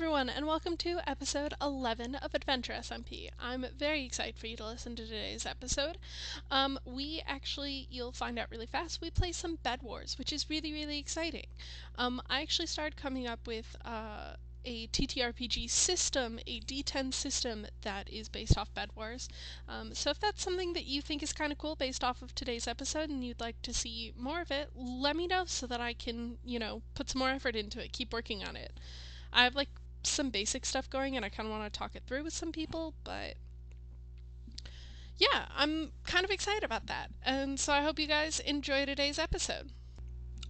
everyone, and welcome to episode 11 of Adventure SMP. I'm very excited for you to listen to today's episode. You'll find out really fast, we play some Bed Wars, which is really, really exciting. I actually started coming up with a TTRPG system, a D10 system that is based off Bed Wars. So if that's something that you think is kind of cool based off of today's episode and you'd like to see more of it, let me know so that I can, put some more effort into it, keep working on it. I have some basic stuff going and I kind of want to talk it through with some people, but yeah, I'm kind of excited about that. And so I hope you guys enjoy today's episode.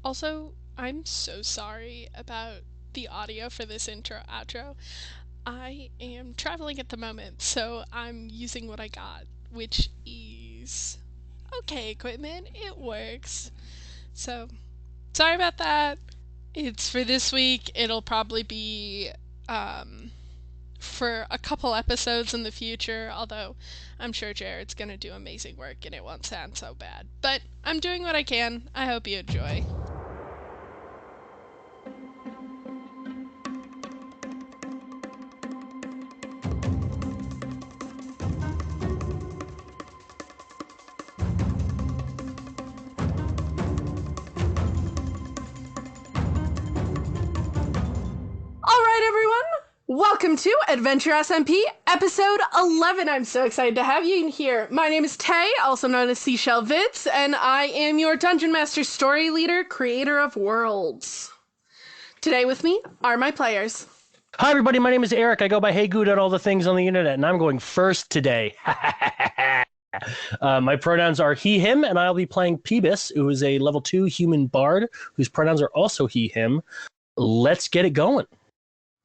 Also, I'm so sorry about the audio for this outro. I am traveling at the moment, so I'm using what I got, which is okay equipment. It works. So, sorry about that. It's for this week. It'll probably be for a couple episodes in the future, although I'm sure Jared's gonna do amazing work and it won't sound so bad. But I'm doing what I can. I hope you enjoy. Welcome to Adventure SMP, episode 11. I'm so excited to have you here. My name is Tay, also known as Seashell Vids, and I am your Dungeon Master Story Leader, creator of worlds. Today with me are my players. Hi everybody, my name is Eric. I go by Hey Good on all the things on the internet, and I'm going first today. My pronouns are he, him, and I'll be playing Peebus, who is a level 2 human bard, whose pronouns are also he, him. Let's get it going.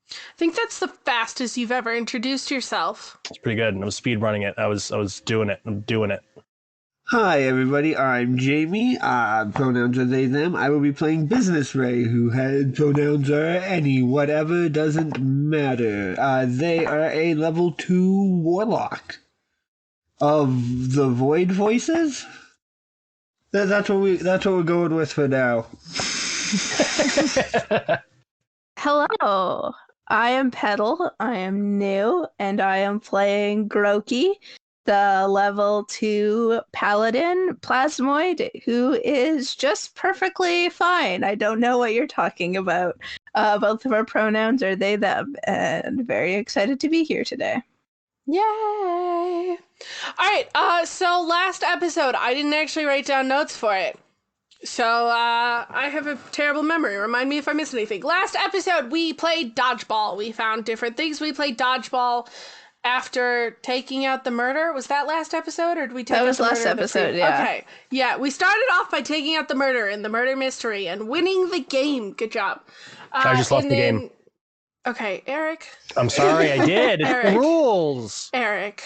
I think that's the fastest you've ever introduced yourself. It's pretty good. I was speed running it. I was doing it. I'm doing it. Hi everybody, I'm Jamie. Pronouns are they, them. I will be playing Business Ray, who had pronouns are any, whatever, doesn't matter. They are a level 2 warlock. Of the Void Voices? That's what we're going with for now. Hello, I am Petal, I am new, and I am playing Groki, the level 2 paladin plasmoid, who is just perfectly fine. I don't know what you're talking about. Both of our pronouns are they, them, and very excited to be here today. Yay! Alright, so last episode, I didn't actually write down notes for it. So, I have a terrible memory. Remind me if I missed anything. Last episode, we played dodgeball. We found different things. We played dodgeball after taking out the murder. Was that last episode, or did we take out the murder? That was last episode, yeah. Okay. Yeah, we started off by taking out the murder in the murder mystery and winning the game. Good job. I just lost the game. Okay, Eric. I'm sorry, I did. It's the rules. Eric.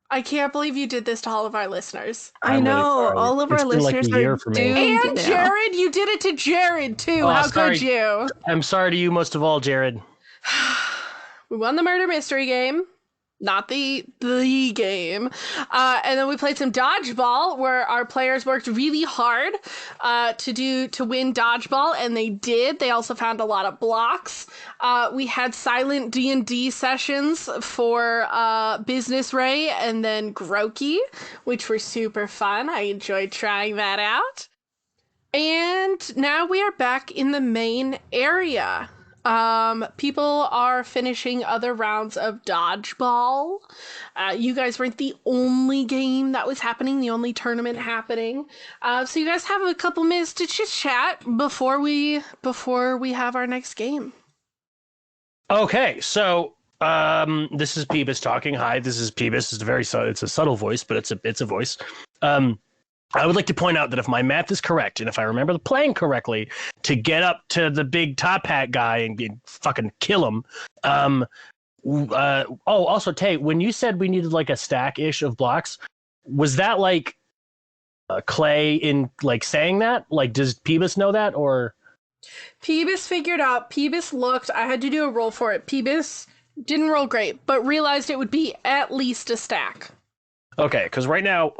I can't believe you did this to all of our listeners. I know, really all of our listeners are doomed. And Jared, you did it to Jared too. How could you? I'm sorry to you most of all, Jared. We won the murder mystery game. Not the game. And then we played some dodgeball where our players worked really hard to win dodgeball, and they did. They also found a lot of blocks. We had silent D&D sessions for Business Ray and then Groki, which were super fun. I enjoyed trying that out. And now we are back in the main area. People are finishing other rounds of dodgeball. You guys weren't the only game that was happening, the only tournament happening. So you guys have a couple minutes to chit chat before we have our next game. Okay, so this is Peebus talking. Hi, this is Peebus. It's a subtle voice, but it's a voice. I would like to point out that if my math is correct, and if I remember the plan correctly, to get up to the big top hat guy and fucking kill him. Also, Tay, when you said we needed like a stack-ish of blocks, was that like Clay in like saying that? Like, does Peebus know that, or? Peebus figured out. Peebus looked. I had to do a roll for it. Peebus didn't roll great, but realized it would be at least a stack. Okay, because right now.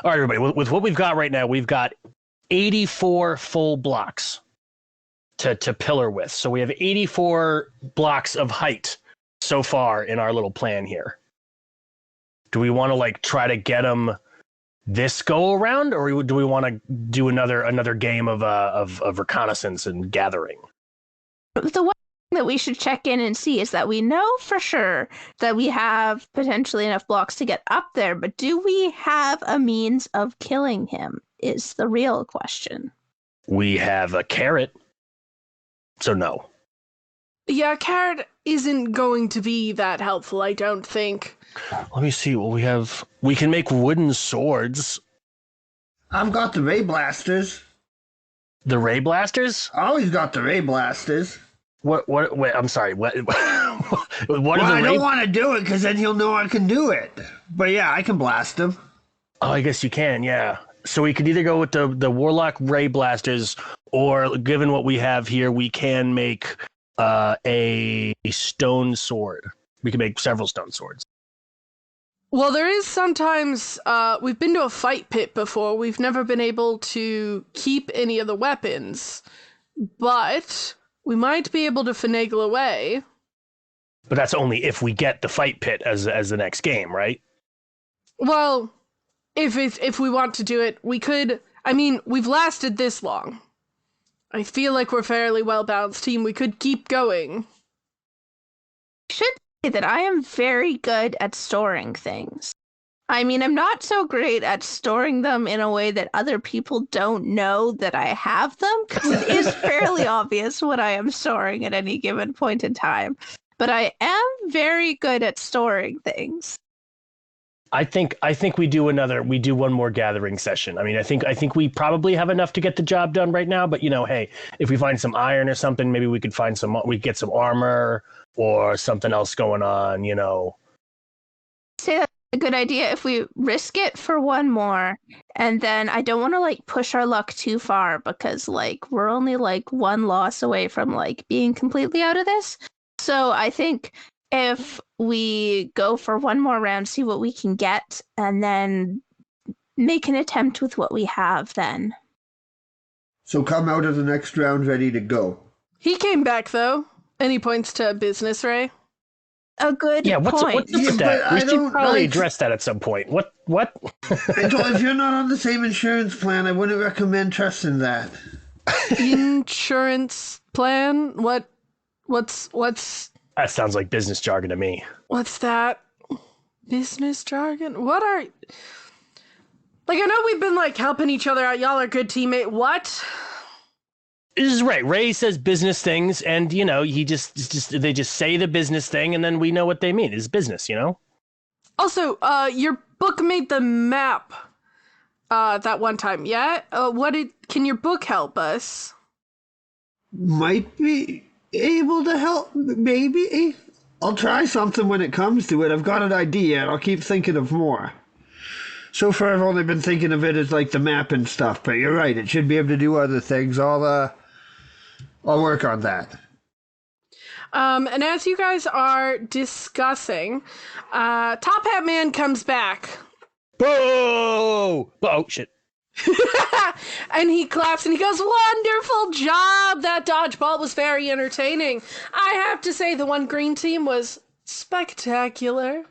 All right, everybody, with what we've got right now, we've got 84 full blocks. to pillar with. So we have 84 blocks of height so far in our little plan here. Do we want to like try to get them this go around, or do we want to do another game of reconnaissance and gathering? The one thing that we should check in and see is that we know for sure that we have potentially enough blocks to get up there, but do we have a means of killing him is the real question. We have a carrot, so no. Yeah, carrot isn't going to be that helpful, I don't think. Let me see what we have. We can make wooden swords. I've got the ray blasters. The ray blasters? Always got the ray blasters. What? Wait, I'm sorry. What? What Well, are I the don't want to do it because then he'll know I can do it. But yeah, I can blast him. Oh, I guess you can. Yeah. So we could either go with the warlock ray blasters, or given what we have here, we can make a stone sword. We can make several stone swords. Well, there is sometimes, we've been to a fight pit before. We've never been able to keep any of the weapons, but we might be able to finagle away. But that's only if we get the fight pit as the next game, right? Well, if we want to do it, we could. I mean, we've lasted this long. I feel like we're a fairly well-balanced team. We could keep going. Should say that I am very good at storing things. I mean, I'm not so great at storing them in a way that other people don't know that I have them, because it is fairly obvious what I am storing at any given point in time. But I am very good at storing things. I think we do one more gathering session. I mean, I think we probably have enough to get the job done right now, but hey, if we find some iron or something, maybe we could get some armor or something else going on, Say that's a good idea if we risk it for one more, and then I don't want to push our luck too far because we're only one loss away from being completely out of this. So I think if we go for one more round, see what we can get, and then make an attempt with what we have then. So come out of the next round ready to go. He came back, though. And he points to business, Ray. A good point. What's up with that? We should probably address that at some point. What? If you're not on the same insurance plan, I wouldn't recommend trusting that. Insurance plan? What's... That sounds like business jargon to me. What's that? Business jargon? What are... I know we've been, helping each other out. Y'all are good teammate. What? This is right. Ray says business things, and they just say the business thing, and then we know what they mean. It's business, Also, your book made the map that one time. Yeah. Can your book help us? Might be able to help. Maybe I'll try something when it comes to it. I've got an idea, and I'll keep thinking of more. So far, I've only been thinking of it as the map and stuff. But you're right. It should be able to do other things. I'll work on that. And as you guys are discussing, Top Hat Man comes back. Boo! Oh, shit. And he claps and he goes, "Wonderful job! That dodgeball was very entertaining. I have to say the one green team was spectacular."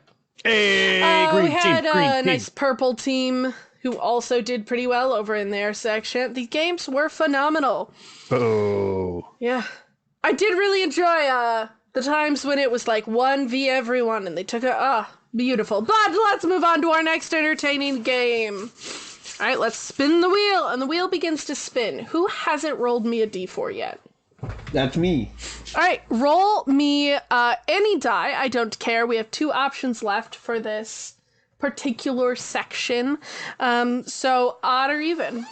Hey, green we had team, green a team. nice purple team who also did pretty well over in their section. The games were phenomenal. Oh. Yeah. I did really enjoy the times when it was 1v everyone and they took beautiful. But let's move on to our next entertaining game. All right, let's spin the wheel, and the wheel begins to spin. Who hasn't rolled me a d4 yet? That's me. All right, roll me any die. I don't care. We have 2 options left for this particular section. So odd or even?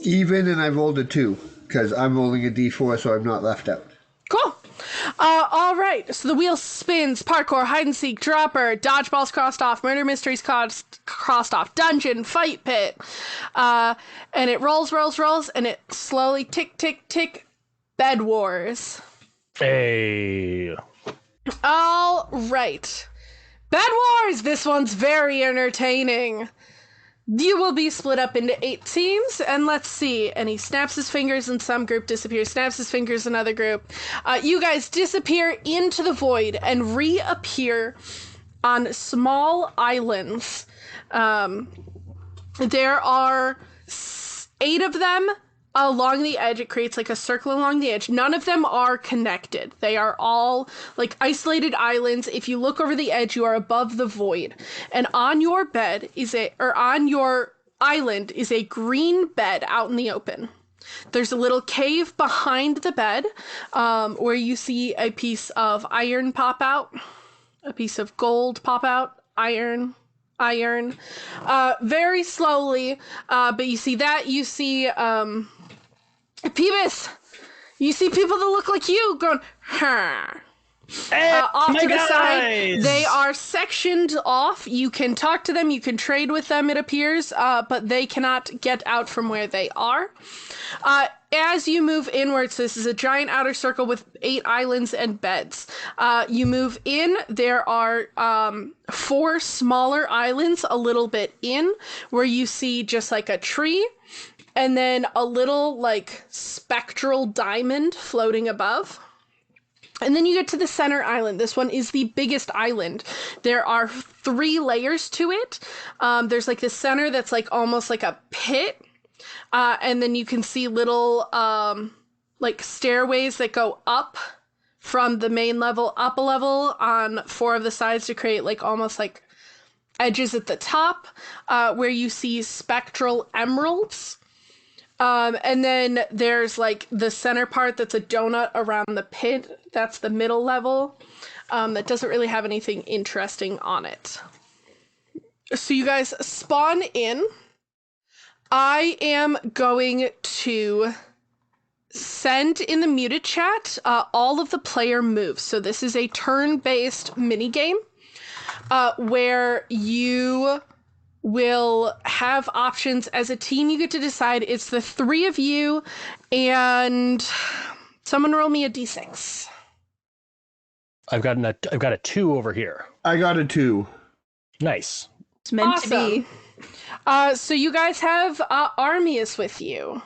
Even, and I rolled a 2 because I'm rolling a d4, so I'm not left out. Cool. All right. So the wheel spins. Parkour, hide and seek, dropper, dodgeballs crossed off, murder mysteries crossed off, dungeon, fight pit. And it rolls, and it slowly tick, tick, tick. Bed Wars. Hey. All right. Bed Wars. This one's very entertaining. You will be split up into 8 teams, and let's see. And he snaps his fingers, and some group disappears. Snaps his fingers, another group. You guys disappear into the void and reappear on small islands. There are 8 of them along the edge. It creates like a circle along the edge. None of them are connected. They are all like isolated islands. If you look over the edge, you are above the void. And on your bed on your island is a green bed out in the open. There's a little cave behind the bed, where you see a piece of iron pop out, a piece of gold pop out, iron, very slowly. But you see that, you see, Peebus, you see people that look like you going, huh. Off to the side, they are sectioned off. You can talk to them, you can trade with them, it appears, but they cannot get out from where they are. As you move inwards, this is a giant outer circle with 8 islands and beds. You move in, there are 4 smaller islands a little bit in, where you see just like a tree, and then a little like spectral diamond floating above. And then you get to the center island. This one is the biggest island. There are 3 layers to it. There's like the center that's like almost like a pit. And then you can see little like stairways that go up from the main level up a level on 4 of the sides to create like almost like edges at the top, where you see spectral emeralds. And then there's like the center part that's a donut around the pit. That's the middle level. That doesn't really have anything interesting on it. So you guys spawn in. I am going to send in the muted chat all of the player moves. So this is a turn-based minigame where you will have options as a team. You get to decide. It's the 3 of you, and someone roll me a d6. I've got a 2 over here. I got a 2. Nice. It's meant to be. So you guys have Armius with you.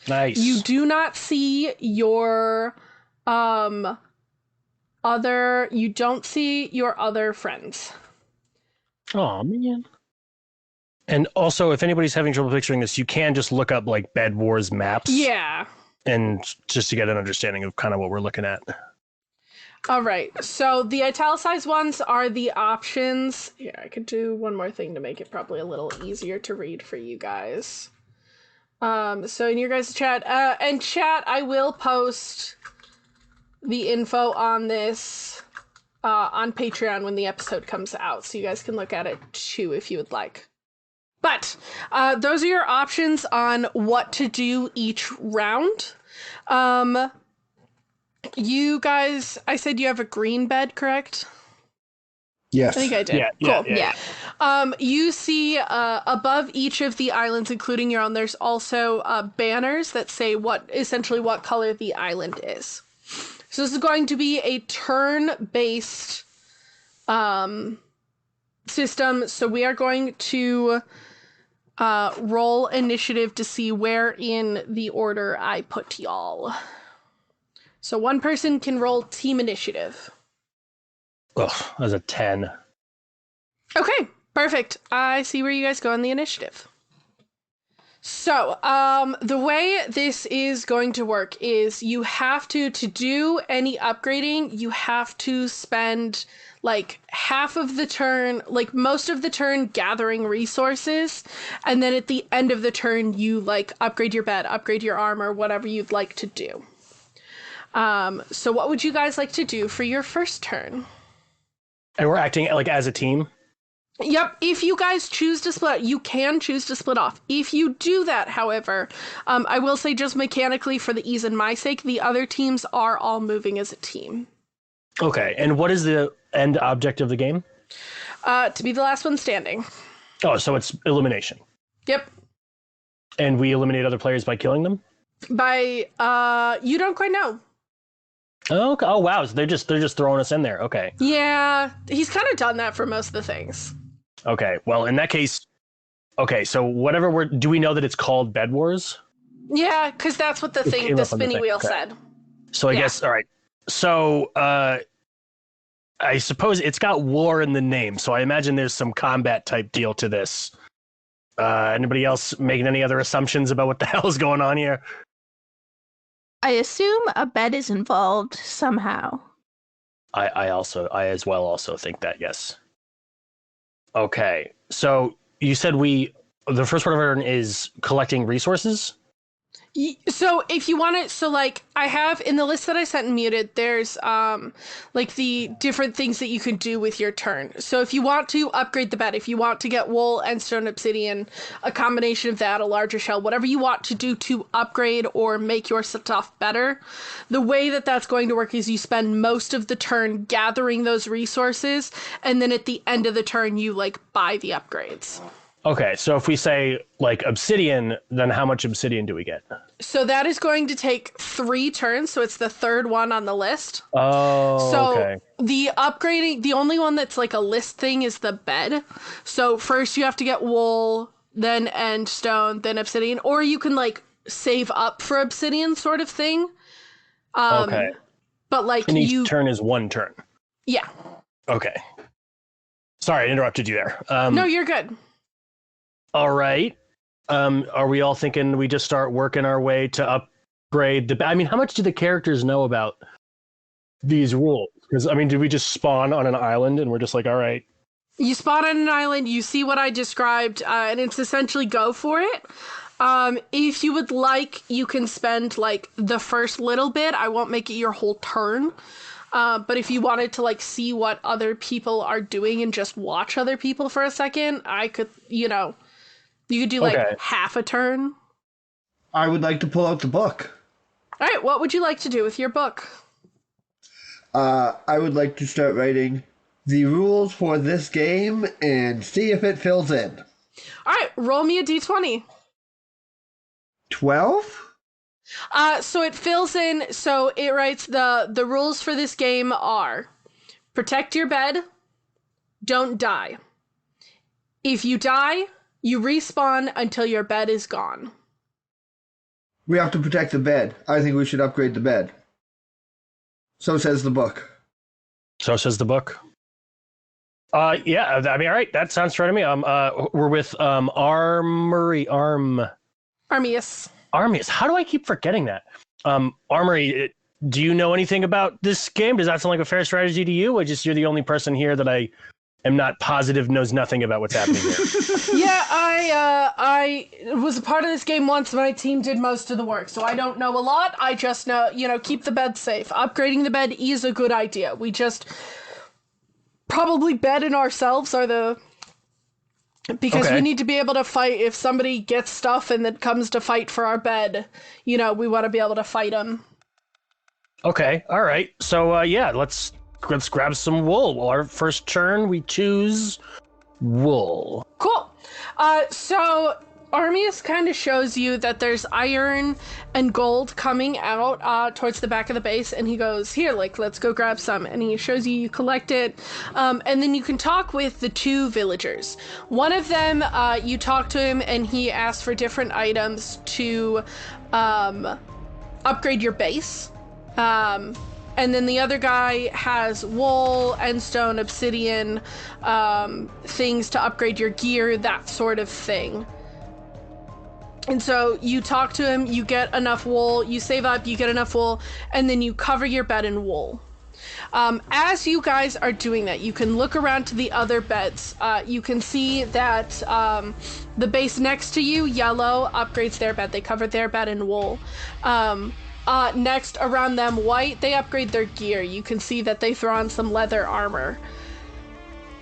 Nice. You do not see your you don't see your other friends. Oh man. And also, if anybody's having trouble picturing this, you can just look up like Bed Wars maps. Yeah. And just to get an understanding of kind of what we're looking at. All right. So the italicized ones are the options. Here, I could do one more thing to make it probably a little easier to read for you guys. So in your guys' chat, and chat, I will post the info on this on Patreon when the episode comes out, so you guys can look at it too if you would like. But those are your options on what to do each round. You guys, I said you have a green bed, correct? Yes. I think I did. Yeah, Cool. yeah. You see above each of the islands, including your own, there's also banners that say essentially what color the island is. So this is going to be a turn-based system. So we are going to roll initiative to see where in the order I put y'all. So one person can roll team initiative. Ugh, that was a 10. Okay, perfect. I see where you guys go on the initiative. So, the way this is going to work is you have to do any upgrading, you have to spend like half of the turn, like most of the turn gathering resources, and then at the end of the turn you like upgrade your bed, upgrade your armor, whatever you'd like to do. So what would you guys like to do for your first turn? And we're acting like as a team? Yep, if you guys choose to split, you can choose to split off. If you do that, however, I will say just mechanically for the ease and my sake, the other teams are all moving as a team. Okay, and what is the end object of the game? To be the last one standing. Oh, so it's elimination. Yep. And we eliminate other players by killing them? By, you don't quite know. Oh, okay. Oh, wow, so they're just throwing us in there. Okay. Yeah, he's kind of done that for most of the things. Okay, well, in that case, Okay, so whatever do we know that it's called Bed Wars? Yeah, because that's what the It thing, came the up on the spinny thing, wheel okay. said. So I Yeah. guess, all right. So I suppose it's got war in the name, so I imagine there's some combat type deal to this. Anybody else making any other assumptions about what the hell is going on here? I assume a bed is involved somehow. I as well also think that, yes. Okay, so you said the first part of our turn is collecting resources? So if you want to, like I have in the list that I sent and muted, there's like the different things that you can do with your turn. So if you want to upgrade the bed, if you want to get wool and stone obsidian, a combination of that, a larger shell, whatever you want to do to upgrade or make your stuff better, the way that that's going to work is you spend most of the turn gathering those resources, and then at the end of the turn you like buy the upgrades. Okay, so if we say like obsidian, then how much obsidian do we get? So that is going to take 3 turns, so it's the third one on the list. Oh, So okay. the upgrading, the only one that's like a list thing is the bed. So first you have to get wool, then end stone, then obsidian, or you can like save up for obsidian sort of thing. Okay. But like And each turn is 1 turn. Yeah. Okay. Sorry, I interrupted you there. No, you're good. All right. Are we all thinking we just start working our way to upgrade the... I mean, how much do the characters know about these rules? Because, I mean, did we just spawn on an island and we're just like, all right. You spawn on an island, you see what I described, and it's essentially go for it. If you would like, you can spend like the first little bit. I won't make it your whole turn. But if you wanted to like see what other people are doing and just watch other people for a second, I could, you could do like half a turn. I would like to pull out the book. All right, what would you like to do with your book? I would like to start writing the rules for this game and see if it fills in. All right, roll me a d20. 12? So it fills in, so it writes the rules for this game are protect your bed, don't die. If you die, you respawn until your bed is gone. We have to protect the bed. I think we should upgrade the bed. So says the book. So says the book. Yeah, I mean, all right, that sounds fair to me. We're with Armius. How do I keep forgetting that? Armory, do you know anything about this game? Does that sound like a fair strategy to you? Or just you're the only person here that I am not positive knows nothing about what's happening here? Yeah, I was a part of this game once. My team did most of the work, so I don't know a lot. I just know, keep the bed safe. Upgrading the bed is a good idea. We just probably bed in ourselves are the... Because we need to be able to fight if somebody gets stuff and then comes to fight for our bed. We want to be able to fight them. Okay, all right. So, yeah, let's grab some wool. Well, our first turn, we choose wool. Cool. So Armius kind of shows you that there's iron and gold coming out towards the back of the base, and he goes, here, like, let's go grab some. And he shows you collect it, and then you can talk with the 2 villagers. One of them, you talk to him, and he asks for different items to upgrade your base. And then the other guy has wool, endstone, obsidian, things to upgrade your gear, that sort of thing. And so you talk to him, you get enough wool, you save up, you get enough wool, and then you cover your bed in wool. As you guys are doing that, you can look around to the other beds. You can see that the base next to you, yellow, upgrades their bed. They covered their bed in wool. Next, around them, white, they upgrade their gear. You can see that they throw on some leather armor.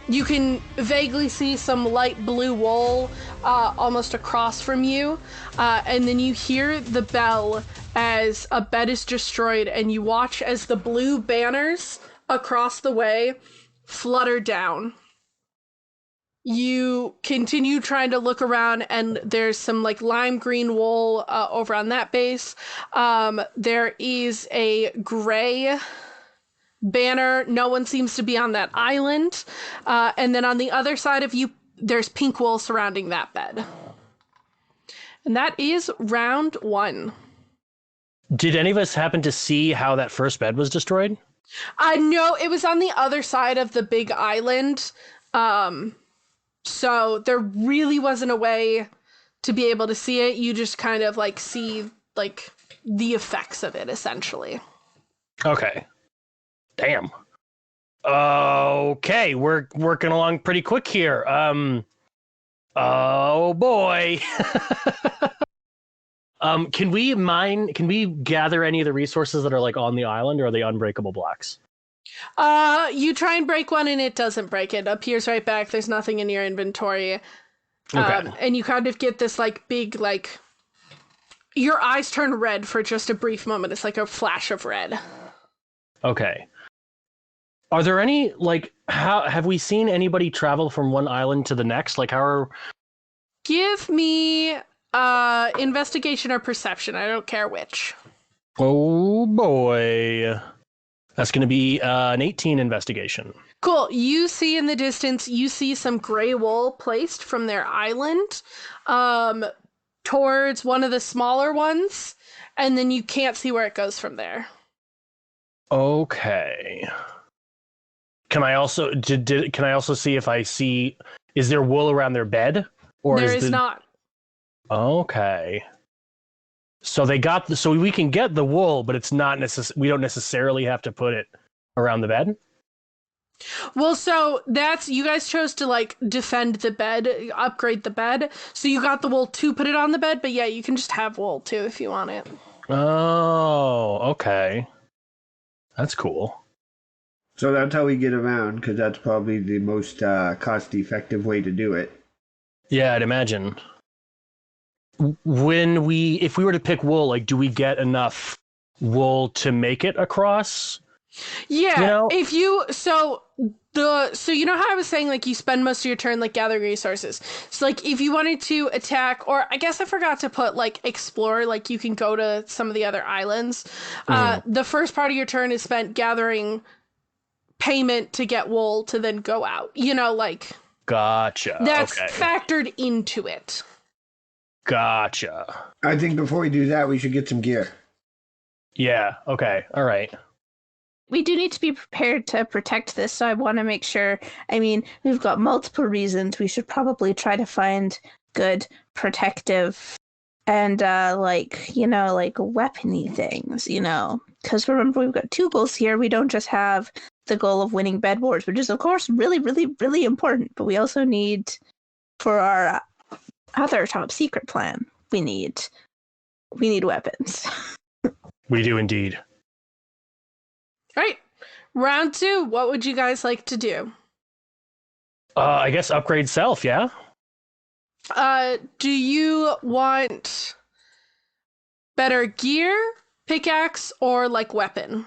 You can vaguely see some light blue wool almost across from you, and then you hear the bell as a bed is destroyed, and you watch as the blue banners across the way flutter down. You continue trying to look around, and there's some like lime green wool over on that base. There is a gray banner. No one seems to be on that island. And then on the other side of you, there's pink wool surrounding that bed. And that is round 1. Did any of us happen to see how that first bed was destroyed? No, it was on the other side of the big island. So there really wasn't a way to be able to see it. You just kind of like see like the effects of it essentially. Okay. Damn. Okay, we're working along pretty quick here. Oh boy. Can we gather any of the resources that are like on the island, or are they unbreakable blocks? You try and break one and it doesn't break. It appears right back. There's nothing in your inventory. Okay. And you kind of get this like big, like your eyes turn red for just a brief moment. It's like a flash of red. Okay. Are there any, like, how have we seen anybody travel from one island to the next? Like, how are... Give me investigation or perception. I don't care which. Oh boy. That's going to be an 18 investigation. Cool. You see in the distance, you see some gray wool placed from their island towards one of the smaller ones, and then you can't see where it goes from there. Okay. Can I also can I also see if I see, is there wool around their bed, or There is not. Okay. So so we can get the wool, but it's not we don't necessarily have to put it around the bed. Well, so you guys chose to like defend the bed, upgrade the bed. So you got the wool to put it on the bed, but yeah, you can just have wool too if you want it. Oh, okay. That's cool. So that's how we get around, because that's probably the most cost-effective way to do it. Yeah, I'd imagine. If we were to pick wool, like, do we get enough wool to make it across? Yeah, You know? so you know how I was saying like you spend most of your turn like gathering resources. So like if you wanted to attack, or I guess I forgot to put like explore, like you can go to some of the other islands. The first part of your turn is spent gathering payment to get wool to then go out. You know, like Gotcha. that's Okay. factored into it. Gotcha. I think before we do that, we should get some gear. Yeah. Okay. All right. We do need to be prepared to protect this, so I want to make sure. I mean, we've got multiple reasons. We should probably try to find good protective and, like weapony things, Because remember, we've got 2 goals here. We don't just have the goal of winning bed wars, which is, of course, really, really, really important. But we also need, for our other top secret plan, we need weapons. We do indeed. All right. Round 2, what would you guys like to do? I guess upgrade self, yeah? Do you want better gear, pickaxe, or like weapon?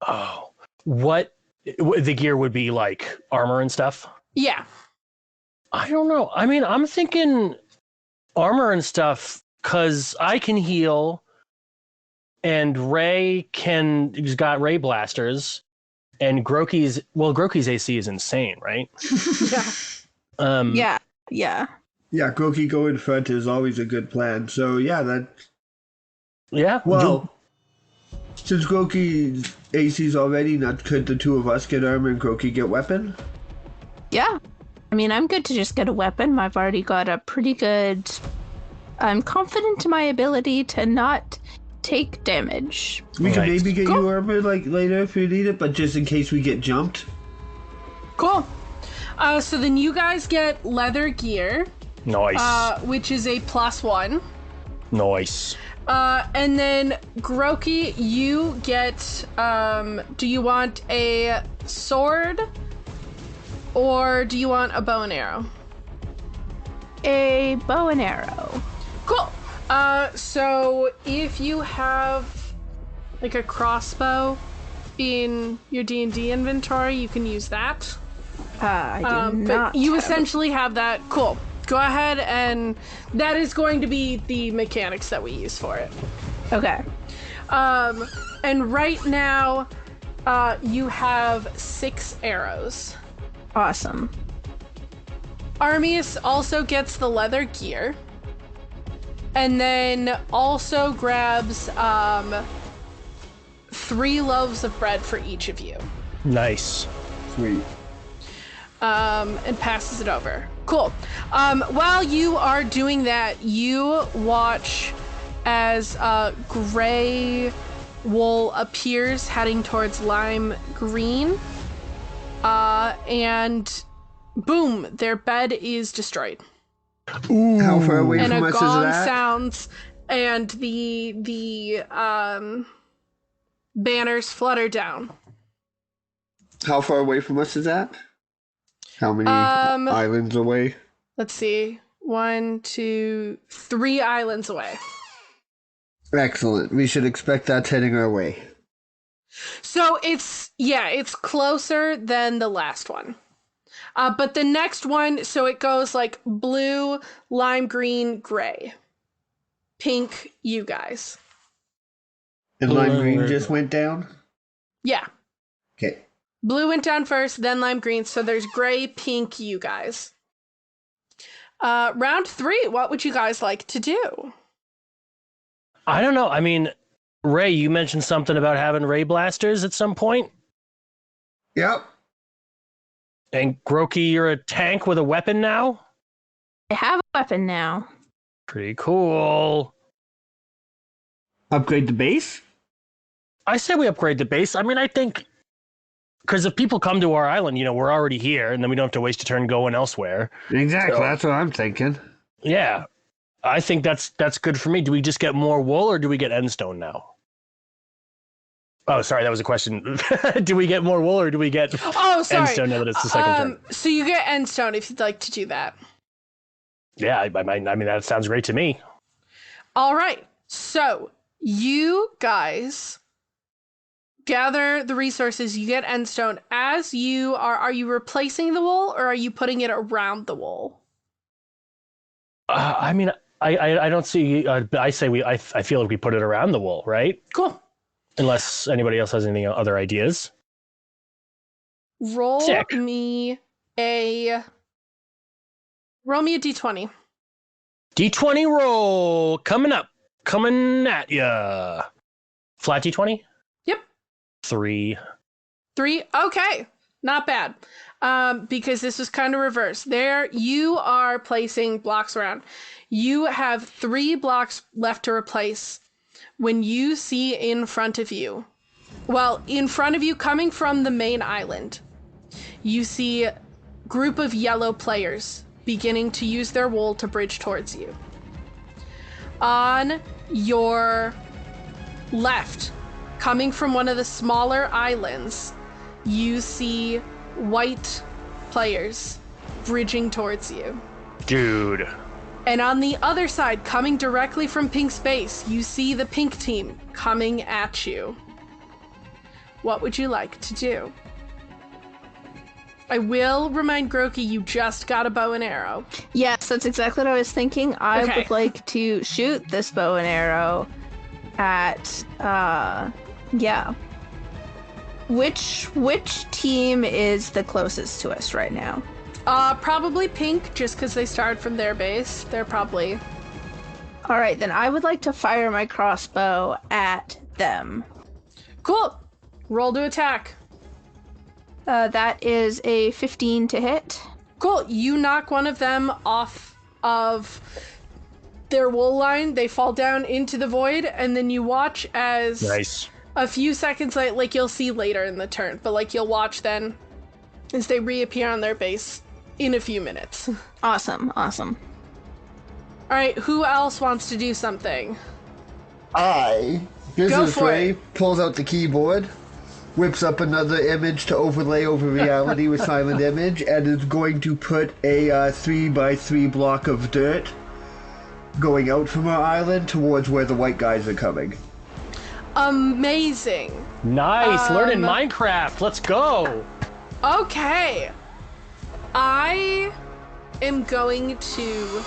Oh. What the gear would be, like armor and stuff? Yeah. I don't know. I mean, I'm thinking armor and stuff, because I can heal, and he's got Ray blasters, and Groki's AC is insane, right? Yeah. Yeah. Yeah, Groki go in front is always a good plan. So yeah, Yeah. well, since Groki's AC's already not, could the 2 of us get armor and Groki get weapon? Yeah. I mean, I'm good to just get a weapon. I've already got a pretty good... I'm confident in my ability to not take damage. We can Nice. maybe get you armor like later if you need it, but just in case we get jumped. Cool. So then you guys get leather gear, Nice. which is a +1. Nice. And then Groki, you get, do you want a sword or do you want a bow and arrow? A bow and arrow. Cool. So if you have like a crossbow in your D&D inventory, you can use that. I do not. But you have- essentially have that. Cool. Go ahead, and that is going to be the mechanics that we use for it. Okay. And right now, you have 6 arrows. Awesome. Armius also gets the leather gear. And then also grabs 3 loaves of bread for each of you. Nice. Sweet. And passes it over. Cool. While you are doing that, you watch as gray wool appears heading towards lime green. And boom, their bed is destroyed. Ooh. How far away And from a us is gong that? sounds, and the banners flutter down. How far away from us is that? How many islands away? Let's see. 1, 2, 3 islands away. Excellent. We should expect that heading our way. So it's closer than the last one. But the next one, so it goes like blue, lime green, gray. Pink, you guys. And lime green just went down? Yeah. Okay. Blue went down first, then lime green. So there's gray, pink, you guys. Round 3, what would you guys like to do? I don't know. I mean, Ray, you mentioned something about having ray blasters at some point. Yep. And Groki, you're a tank with a weapon now? I have a weapon now. Pretty cool. Upgrade the base? I say we upgrade the base. I mean, I think... Because if people come to our island, we're already here, and then we don't have to waste a turn going elsewhere. Exactly, So- that's what I'm thinking. Yeah. I think that's good for me. Do we just get more wool, or do we get endstone now? Oh, sorry, that was a question. Do we get more wool, or do we get Oh, sorry. endstone now that it's the second turn? So you get endstone if you'd like to do that. Yeah, I mean, that sounds great to me. All right. So you guys gather the resources. You get endstone. As you are you replacing the wool, or are you putting it around the wool? I mean, I don't see. I say I feel like we put it around the wool, right? Cool. Unless anybody else has any other ideas. Roll Sick. me a d20. D20 roll coming at ya. Flat D20. Yep. 3. 3. Okay. Not bad. Because this was kind of reversed. There, you are placing blocks around. You have 3 blocks left to replace when you see in front of you, coming from the main island, you see a group of yellow players beginning to use their wool to bridge towards you. On your left, coming from one of the smaller islands, you see white players bridging towards you. Dude. And on the other side, coming directly from pink space, you see the pink team coming at you. What would you like to do? I will remind Groki you just got a bow and arrow. Yes, that's exactly what I was thinking. I Okay. would like to shoot this bow and arrow at Which team is the closest to us right now? Probably pink, just because they started from their base. They're probably... All right, then I would like to fire my crossbow at them. Cool. Roll to attack. That is a 15 to hit. Cool. You knock one of them off of their wool line. They fall down into the void, and then you watch as Nice. a few seconds later, like you'll see later in the turn, but like you'll watch then as they reappear on their base in a few minutes. Awesome. All right, who else wants to do something? Business for Ray it. pulls out the keyboard, whips up another image to overlay over reality with silent image, and is going to put a 3x3 block of dirt going out from our island towards where the white guys are coming. Amazing. Nice. Learning Minecraft. Let's go. Okay. I am going to...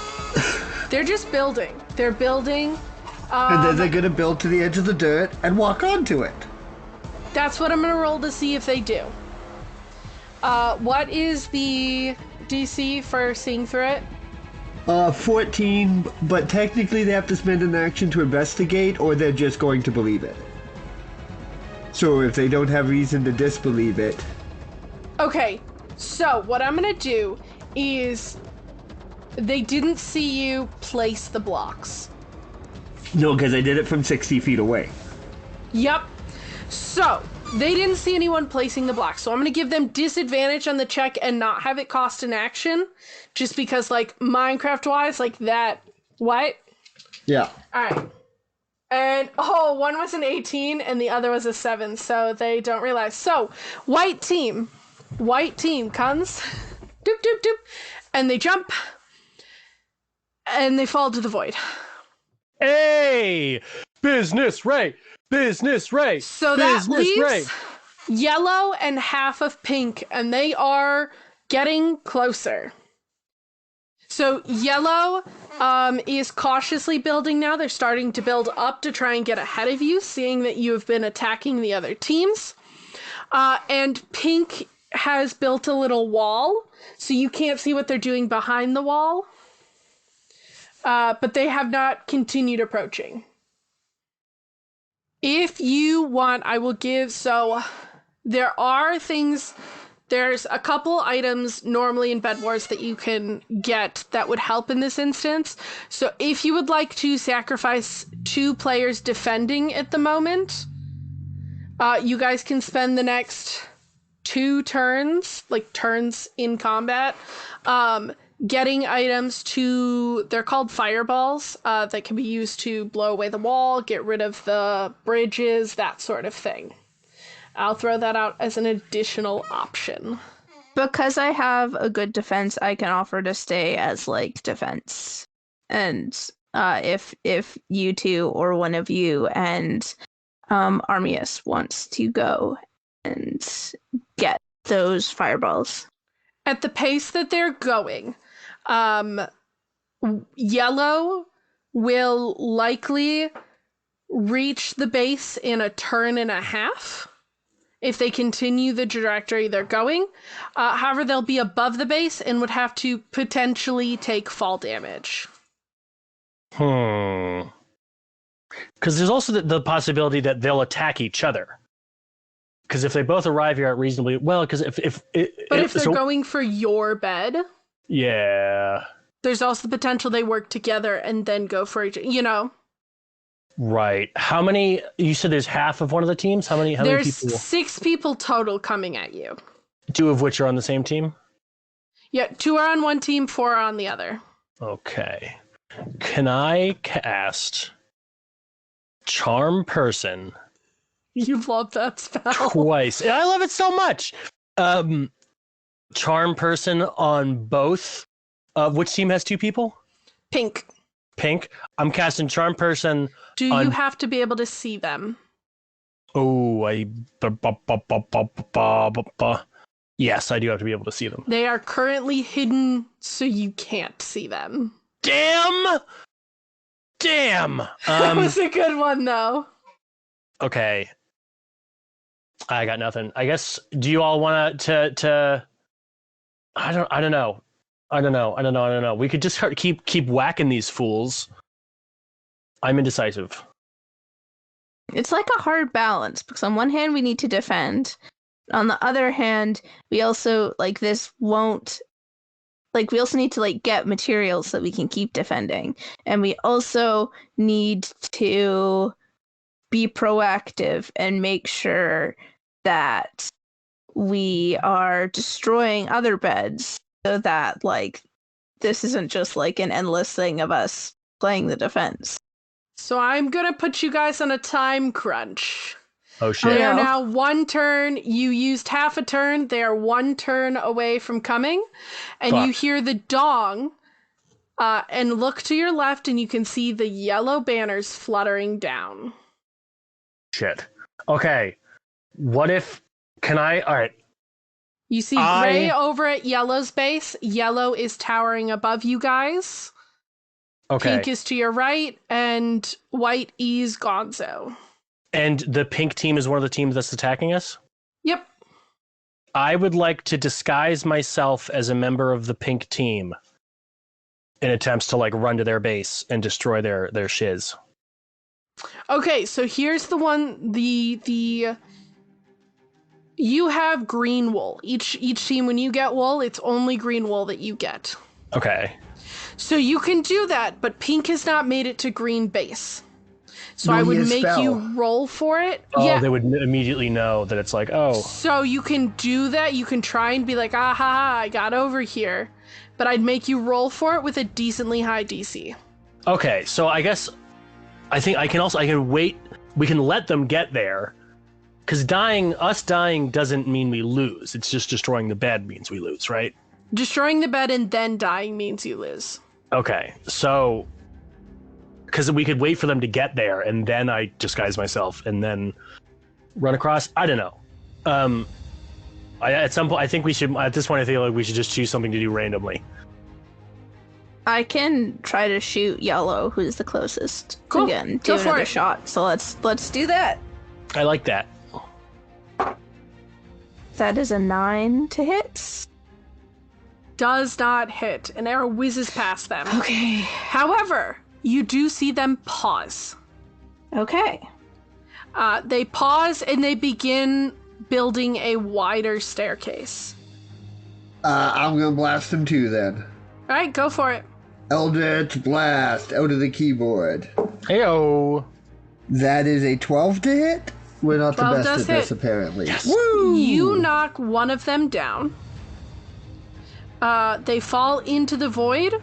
They're just building. They're building. And then they're going to build to the edge of the dirt and walk onto it. That's what I'm going to roll to see if they do. What is the DC for seeing through it? 14, but technically they have to spend an action to investigate, or they're just going to believe it. So if they don't have reason to disbelieve it... Okay, so what I'm gonna do is... They didn't see you place the blocks. No, because I did it from 60 feet away. Yep. So, they didn't see anyone placing the blocks, so I'm gonna give them disadvantage on the check and not have it cost an action. Just because, like, Minecraft-wise, like that... What? Yeah. Alright. And, one was an 18 and the other was a 7, so they don't realize. So, white team comes, doop, doop, doop, and they jump, and they fall to the void. Hey! Business Ray! Business Ray! So that Business leaves Ray! yellow and half of pink, and they are getting closer. So yellow is cautiously building now. They're starting to build up to try and get ahead of you, seeing that you have been attacking the other teams. And pink has built a little wall, so you can't see what they're doing behind the wall. But they have not continued approaching. If you want, I will give... So there are things... There's a couple items normally in Bed Wars that you can get that would help in this instance. So if you would like to sacrifice 2 players defending at the moment, you guys can spend the next 2 turns, like turns in combat, getting items to... They're called fireballs that can be used to blow away the wall, get rid of the bridges, that sort of thing. I'll throw that out as an additional option. Because I have a good defense, I can offer to stay as, like, defense. And if you two or one of you and Armius wants to go and get those fireballs. At the pace that they're going, yellow will likely reach the base in a turn and a half. If they continue the trajectory they're going. However, they'll be above the base and would have to potentially take fall damage. Because there's also the possibility that they'll attack each other. Because if they both arrive here at reasonably... Well, because if they're going for your bed... Yeah. There's also the potential they work together and then go for each... Right. How many... You said there's half of one of the teams? How many people? There's 6 people total coming at you. 2 of which are on the same team? Yeah, 2 are on one team, 4 are on the other. Okay. Can I cast Charm Person? You love that spell. Twice. I love it so much. Charm Person on both. Which team has 2 people? Pink. I'm casting Charm Person. Do you have to be able to see them? Oh, yes, I do have to be able to see them. They are currently hidden, so you can't see them. Damn. That was a good one, though. Okay. I got nothing. I guess. Do you all want to? I don't know. We could just keep whacking these fools. I'm indecisive. It's like a hard balance, because on one hand we need to defend. On the other hand, we also, like, this won't... Like, we also need to, like, get materials so we can keep defending. And we also need to be proactive and make sure that we are destroying other beds so that, like, this isn't just, like, an endless thing of us playing the defense. So I'm gonna put you guys on a time crunch. Oh, shit. They are now 1 turn. You used half a turn. They are 1 turn away from coming. And Fuck. You hear the dong. And look to your left and you can see the yellow banners fluttering down. Shit. Okay. What if... All right. You see gray over at yellow's base. Yellow is towering above you guys. Okay. Pink is to your right. And white is Gonzo. And the pink team is one of the teams that's attacking us? Yep. I would like to disguise myself as a member of the pink team in attempts to like run to their base and destroy their shiz. Okay, so here's the one. The you have green wool. Each team, when you get wool, it's only green wool that you get. Okay. So you can do that, but pink has not made it to green base. So No, I would he has make fell. you roll for it. Oh, Yeah. they would immediately know that it's like, oh, So you can do that. You can try and be like, ah ha ha, I got over here. But I'd make you roll for it with a decently high DC. okay. So I guess I think I can wait. We can let them get there, because us dying doesn't mean we lose. It's just destroying the bed means we lose, right? Destroying the bed and then dying means you lose. Okay, so because we could wait for them to get there and then I disguise myself and then run across. I don't know. At some point, I think we should. At this point, I think like we should just choose something to do randomly. I can try to shoot yellow, who's the closest. Cool. Again, Go do for another it. shot. So let's do that. I like that. That is a 9 to hit. Does not hit. An arrow whizzes past them. Okay. However, you do see them pause. Okay. They pause and they begin building a wider staircase. I'm gonna blast them too then. All right, go for it. Eldritch Blast out of the keyboard. Heyo. That is a 12 to hit. We're not the 12 best does at this, hit. apparently. Yes. Woo! You knock one of them down. They fall into the void,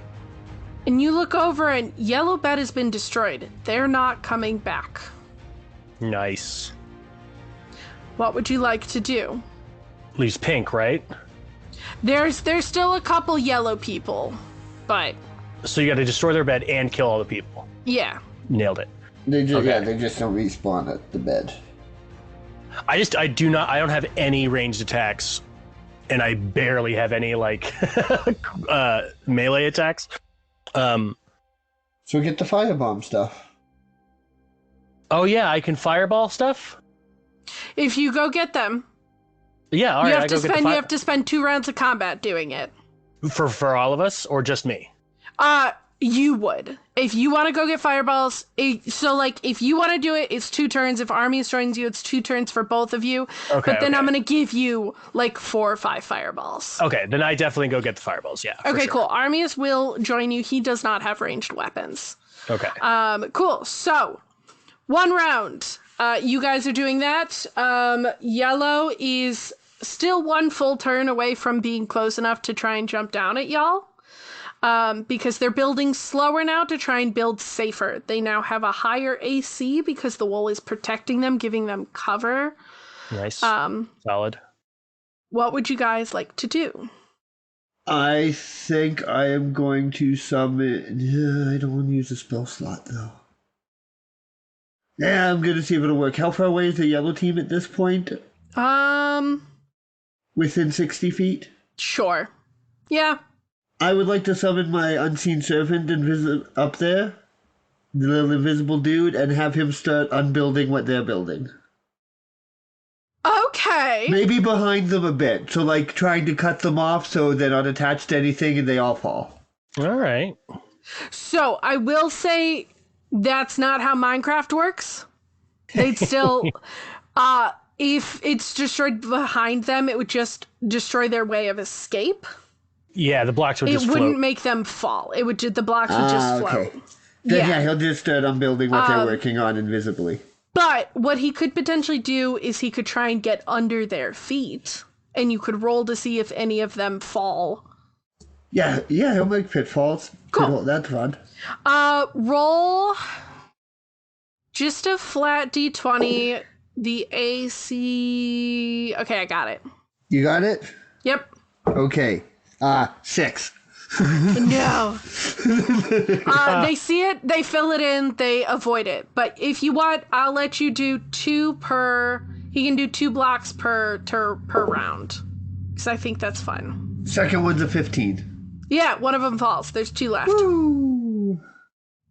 and you look over and yellow bed has been destroyed. They're not coming back. Nice. What would you like to do? Leaves pink, right? There's still a couple yellow people, but So you got to destroy their bed and kill all the people. yeah. Nailed it. They just, Okay. Yeah, they just don't respawn at the bed. I don't have any ranged attacks, and I barely have any like melee attacks. So get the firebomb stuff. Oh yeah, I can fireball stuff. If you go get them, Yeah, all right. you have I to go get the spend you have to spend 2 rounds of combat doing it. for all of us or just me. You would. If you want to go get fireballs, if you want to do it, it's 2 turns. If Armies joins you, it's 2 turns for both of you. Okay, But then okay. I'm going to give you like 4 or 5 fireballs. Okay, then I definitely go get the fireballs. Yeah. for Okay, sure. cool. Armies will join you. He does not have ranged weapons. Okay. Cool. So, 1 round. You guys are doing that. Yellow is still 1 full turn away from being close enough to try and jump down at y'all. Because they're building slower now to try and build safer. They now have a higher AC because the wool is protecting them, giving them cover. Nice. Solid. What would you guys like to do? I think I am going to summon. I don't want to use a spell slot though. Yeah, I'm gonna see if it'll work. How far away is the yellow team at this point? Within 60 feet? Sure. Yeah. I would like to summon my unseen servant up there, the little invisible dude, and have him start unbuilding what they're building. Okay. Maybe behind them a bit, so like trying to cut them off so they're not attached to anything and they all fall. All right. So I will say that's not how Minecraft works. They'd still, if it's destroyed behind them, it would just destroy their way of escape. Yeah, the blocks would It just wouldn't float. make them fall. It would the blocks would just float. Okay. Then Yeah. yeah, he'll just start unbuilding what they're working on invisibly. But what he could potentially do is he could try and get under their feet, and you could roll to see if any of them fall. Yeah, he'll make pitfalls. Cool. That's fun. Roll just a flat d20. The AC. Okay, I got it. You got it? Yep. Okay. 6. No. They see it, they fill it in, they avoid it. But if you want, I'll let you do 2 per. He can do 2 blocks per round. Because I think that's fun. Second one's a 15. Yeah, one of them falls. There's 2 left. Woo!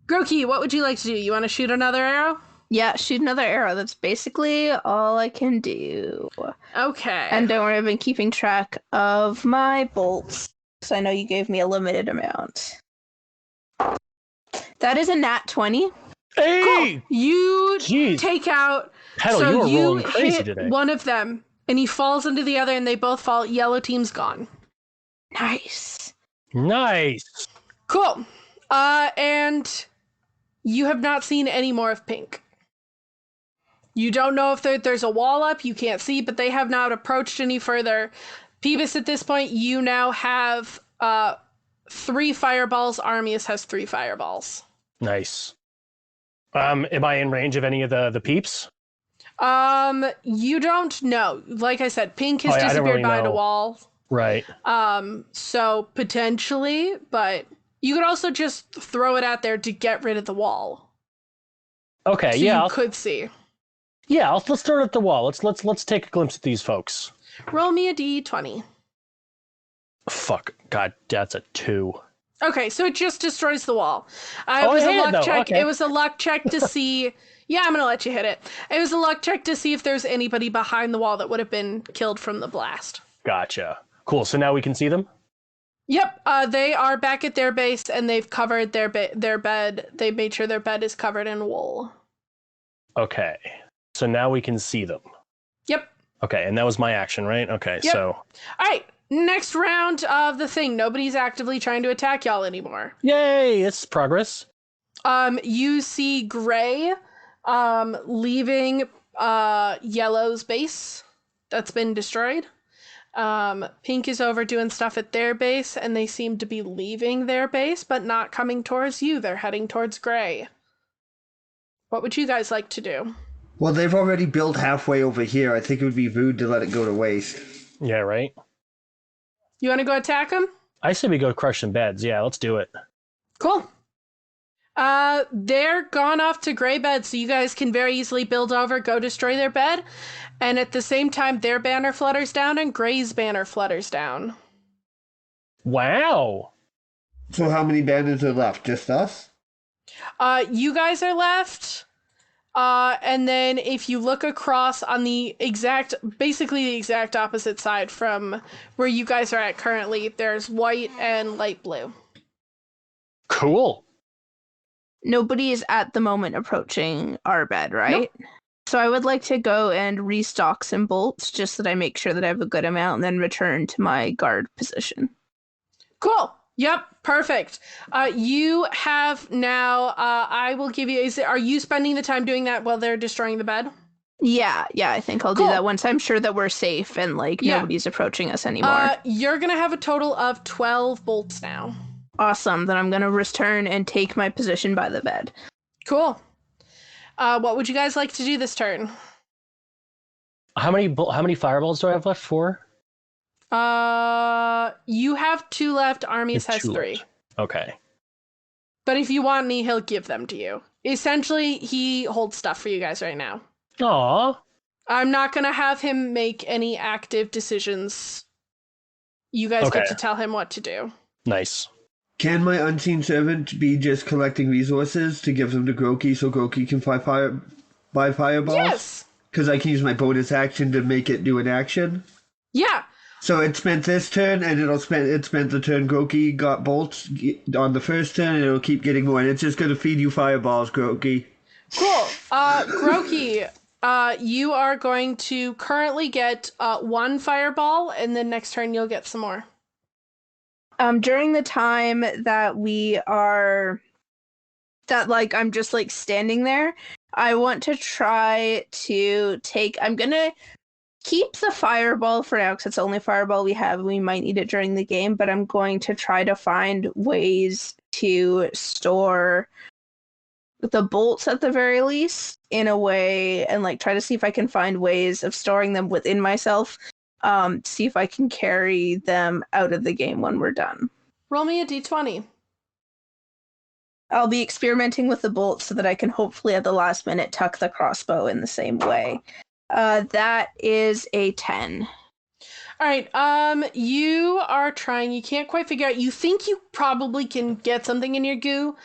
Groki, what would you like to do? You want to shoot another arrow? Yeah, shoot another arrow. That's basically all I can do. Okay. And don't worry, I've been keeping track of my bolts, because I know you gave me a limited amount. That is a nat 20. Hey! Cool. You Jeez. take out. Petal, so you are you rolling crazy hit today. one of them, and he falls into the other, and they both fall. Yellow team's gone. Nice. Nice. Cool. And you have not seen any more of Pink. You don't know if there's a wall up. You can't see, but they have not approached any further. Peebus, at this point, you now have 3 fireballs. Armius has 3 fireballs. Nice. Am I in range of any of the peeps? You don't know. Like I said, Pink has I don't disappeared really behind a know. wall. Right. So potentially, but you could also just throw it out there to get rid of the wall. Okay. So Yeah. you could see. Yeah. Let's start at the wall. Let's take a glimpse at these folks. Roll me a d20. Fuck. God, that's a 2. Okay, so it just destroys the wall. It Oh, was I a hit it, luck though. check. Okay. It was a luck check to see. Yeah, I'm gonna let you hit it. It was a luck check to see if there's anybody behind the wall that would have been killed from the blast. Gotcha. Cool. So now we can see them. Yep, they are back at their base, and they've covered their bed. They made sure their bed is covered in wool. Okay. So now we can see them. Yep. Okay, and that was my action, right? Okay. Yep. So. All right. Next round of the thing. Nobody's actively trying to attack y'all anymore. Yay! It's progress. You see Gray, leaving Yellow's base that's been destroyed. Pink is over doing stuff at their base, and they seem to be leaving their base, but not coming towards you. They're heading towards Gray. What would you guys like to do? Well, they've already built halfway over here. I think it would be rude to let it go to waste. Yeah. Right. You want to go attack them? I say we go crush some beds. Yeah. Let's do it. Cool. They're gone off to Gray bed, so you guys can very easily build over, go destroy their bed, and at the same time, their banner flutters down and Gray's banner flutters down. Wow. So how many banners are left? Just us? You guys are left. And then if you look across on basically the exact opposite side from where you guys are at currently, there's white and light blue. Cool. Nobody is at the moment approaching our bed, right? Nope. So I would like to go and restock some bolts just so that I make sure that I have a good amount and then return to my guard position. Cool. Yep, perfect. You have now, I will give you, are you spending the time doing that while they're destroying the bed? Yeah, I think I'll Cool. do that once I'm sure that we're safe and nobody's approaching us anymore. You're going to have a total of 12 bolts now. Awesome. Then I'm going to return and take my position by the bed. Cool. What would you guys like to do this turn? How many fireballs do I have left? 4? You have 2 left. Armius has 2 3. left. Okay. But if you want any, he'll give them to you. Essentially, he holds stuff for you guys right now. Aw. I'm not going to have him make any active decisions. You guys get to tell him what to do. Nice. Can my unseen servant be just collecting resources to give them to Groki so Groki can buy fireballs? Yes. Because I can use my bonus action to make it do an action. Yeah. So it spent this turn, and it spent the turn Groki got bolts on the first turn, and it'll keep getting more. And it's just going to feed you fireballs, Groki. Cool. Groki, you are going to currently get 1 fireball, and then next turn you'll get some more. During the time that I'm just standing there, I want to try to I'm gonna keep the fireball for now because it's the only fireball we have. We might need it during the game, but I'm going to try to find ways to store the bolts at the very least in a way and try to see if I can find ways of storing them within myself. See if I can carry them out of the game when we're done. Roll me a d20. I'll be experimenting with the bolts so that I can hopefully at the last minute tuck the crossbow in the same way. That is a 10. All right. You are trying. You can't quite figure out. You think you probably can get something in your goo.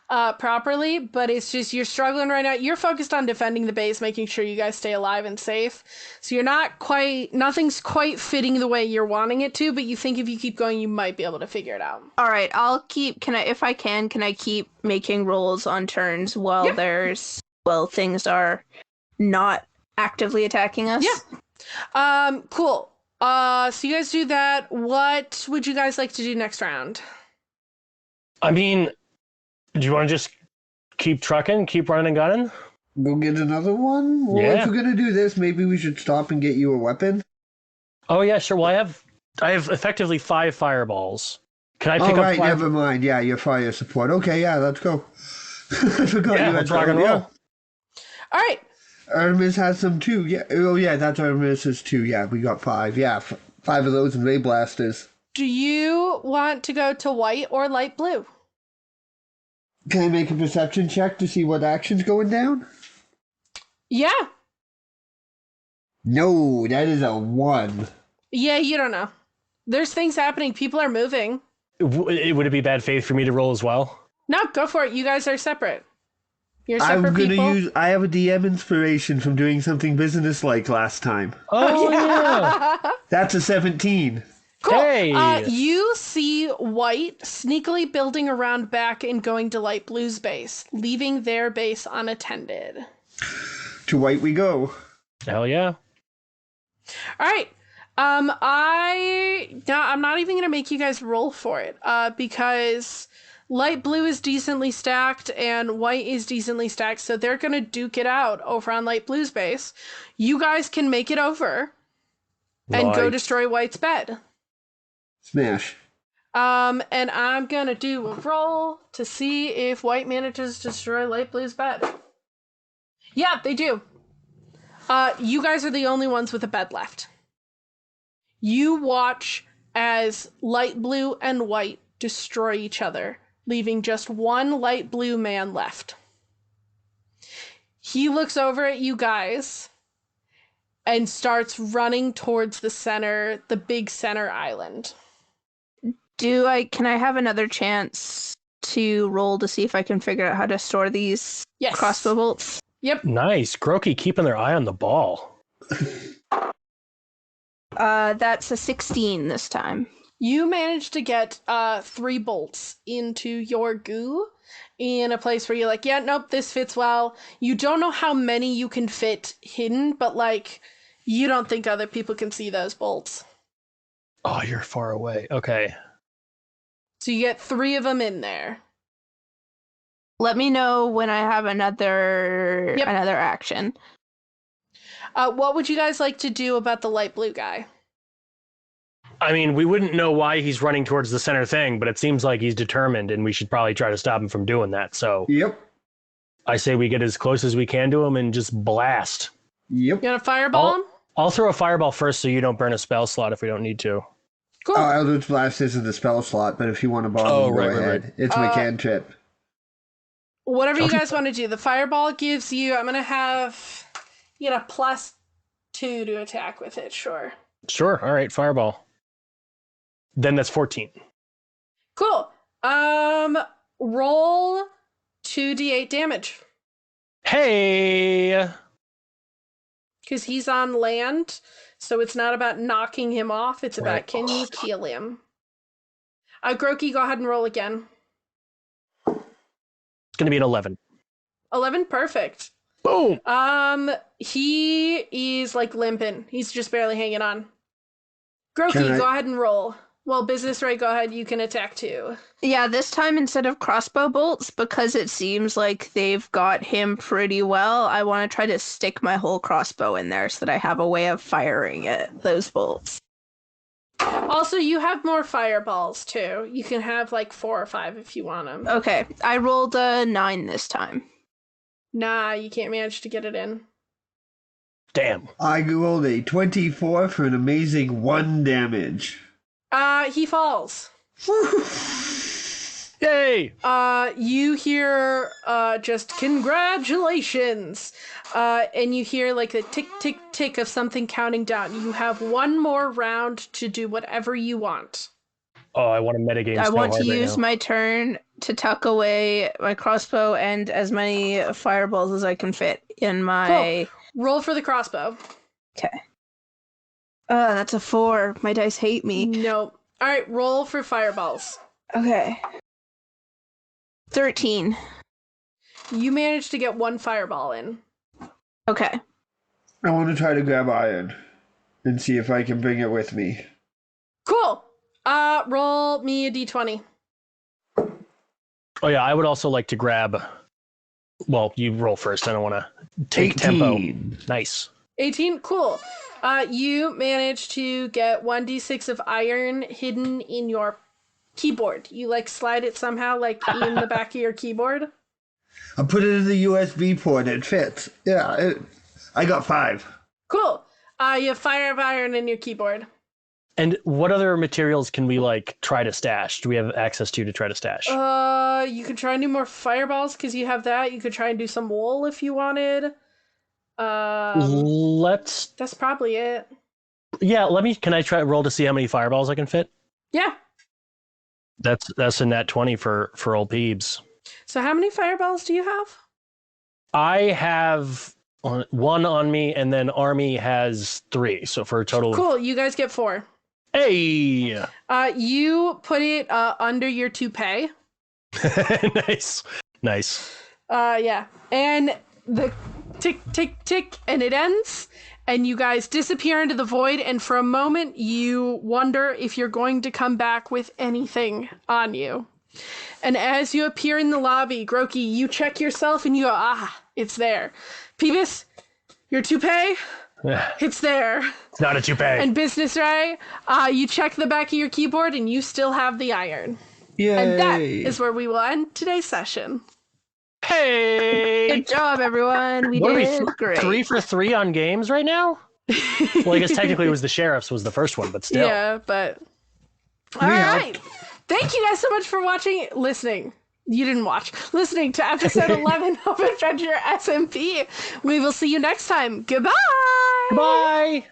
properly, but it's just you're struggling right now. You're focused on defending the base, making sure you guys stay alive and safe. So you're nothing's quite fitting the way you're wanting it to, but you think if you keep going, you might be able to figure it out. All right, I'll keep. Can I keep making rolls on turns while things are not actively attacking us? Yeah. Cool. So you guys do that. What would you guys like to do next round? I mean, do you want to just keep trucking, keep running and gunning? Go get another one? Well, Yeah. if we're gonna do this, maybe we should stop and get you a weapon. Oh yeah, sure. Well, I have effectively 5 fireballs. Can I pick Oh, up right, 5? never mind. Yeah, your fire support. Okay, yeah, let's go. I forgot Yeah, you had let's rock and yeah. roll. All right. Hermes has some too. Yeah. Oh, yeah, that's Hermes's too. Yeah, we got 5. Yeah, 5 of those and ray blasters. Do you want to go to white or light blue? Can I make a perception check to see what action's going down? Yeah. No, that is a 1. Yeah, you don't know. There's things happening. People are moving. Would it be bad faith for me to roll as well? No, go for it. You guys are separate. You're I'm separate gonna people. I have a DM inspiration from doing something business-like last time. Oh yeah. That's a 17. Cool. Hey. You see white sneakily building around back and going to light blue's base, leaving their base unattended. To white we go. Hell yeah. All right. I'm not even gonna make you guys roll for it. Because light blue is decently stacked and white is decently stacked, so they're gonna duke it out over on light blue's base. You guys can make it over and go Right. destroy white's bed. Smash. And I'm gonna do a roll to see if white manages to destroy light blue's bed. Yeah, they do. You guys are the only ones with a bed left. You watch as light blue and white destroy each other, leaving just one light blue man left. He looks over at you guys and starts running towards the big center island. Can I have another chance to roll to see if I can figure out how to store these Yes. crossbow bolts? Yep. Nice. Grokey keeping their eye on the ball. That's a 16 this time. You managed to get 3 bolts into your goo in a place where you're like, yeah, nope, this fits well. You don't know how many you can fit hidden, but like, you don't think other people can see those bolts. Oh, you're far away. Okay. So you get 3 of them in there. Let me know when I have another action. What would you guys like to do about the light blue guy? I mean, we wouldn't know why he's running towards the center thing, but it seems like he's determined, and we should probably try to stop him from doing that. So Yep. I say we get as close as we can to him and just blast. Yep. You want to fireball him? I'll throw a fireball first so you don't burn a spell slot if we don't need to. Cool. Eldritch Blast isn't the spell slot, but if you want to bomb Oh, him, right, go right, ahead. right. It's my cantrip. Whatever you guys want to do. The fireball gives you, I'm going to have, you get a +2 to attack with it, sure. Sure. All right. Fireball. Then that's 14. Cool. Roll 2d8 damage. Hey. Because he's on land, so it's not about knocking him off, it's about Right. can you kill him? Grokey, go ahead and roll again. It's going to be an 11. 11, perfect. Boom. He is like limping. He's just barely hanging on. Can Grokey, I- go ahead and roll. Well, Business Ray, go ahead. You can attack too. Yeah, this time instead of crossbow bolts, because it seems like they've got him pretty well, I want to try to stick my whole crossbow in there so that I have a way of firing those bolts. Also, you have more fireballs too. You can have like 4 or 5 if you want them. Okay, I rolled a 9 this time. Nah, you can't manage to get it in. Damn. I rolled a 24 for an amazing 1 damage. He falls. Yay. You hear just congratulations. And you hear like a tick tick tick of something counting down. You have 1 more round to do whatever you want. Oh, I want to metagame. I so want to hard right use now. my turn to tuck away my crossbow and as many fireballs as I can fit in my... Roll for the crossbow. Okay. That's a 4. My dice hate me. Nope. All right, roll for fireballs. Okay. 13. You managed to get 1 fireball in. Okay. I want to try to grab iron and see if I can bring it with me. Cool. Roll me a d20. Oh yeah, I would also like to grab. Well, you roll first. I don't want to take 18. tempo. Nice. 18. Cool. You managed to get 1d6 of iron hidden in your keyboard. You slide it somehow in the back of your keyboard. I put it in the USB port. It fits. Yeah, I got 5. Cool. You have fire of iron in your keyboard. And what other materials can we try to stash? Do we have access to try to stash? You could try and do more fireballs because you have that. You could try and do some wool if you wanted. Let's. That's probably it. Yeah, can I try roll to see how many fireballs I can fit? Yeah. That's a nat 20 for old Peebs. So how many fireballs do you have? I have 1 on me, and then Army has 3. So for a total. Cool. You guys get 4. Hey. You put it under your toupee. Nice. Yeah. And the tick, tick, tick, and it ends. And you guys disappear into the void. And for a moment, you wonder if you're going to come back with anything on you. And as you appear in the lobby, Groki, you check yourself and you go, it's there. Peebus, your toupee, it's there. It's not a toupee. And Business Ray, you check the back of your keyboard and you still have the iron. Yay! And that is where we will end today's session. Hey! Good job, everyone. We What did are we, great. 3 for 3 on games right now? Well, I guess technically it was the Sheriff's was the first one, but still. Yeah, but... All right. Thank you guys so much for listening. You didn't watch. Listening to episode 11 of Adventure SMP. We will see you next time. Goodbye! Bye!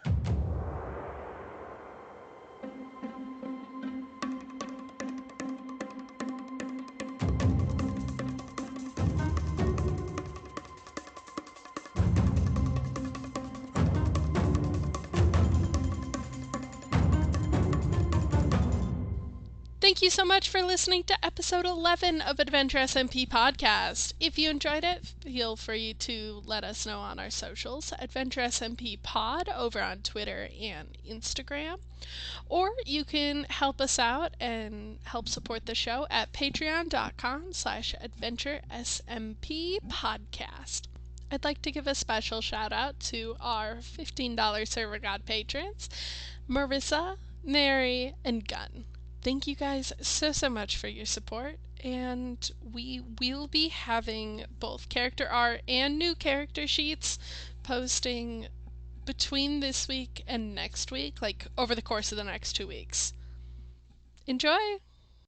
Thank you so much for listening to episode 11 of Adventure SMP Podcast. If you enjoyed it, feel free to let us know on our socials, Adventure SMP Pod over on Twitter and Instagram. Or you can help us out and help support the show at patreon.com/adventuresmpodcast. I'd like to give a special shout out to our $15 Server God patrons, Marissa, Mary, and Gunn. Thank you guys so much for your support, and we will be having both character art and new character sheets posting between this week and next week, over the course of the next 2 weeks. Enjoy!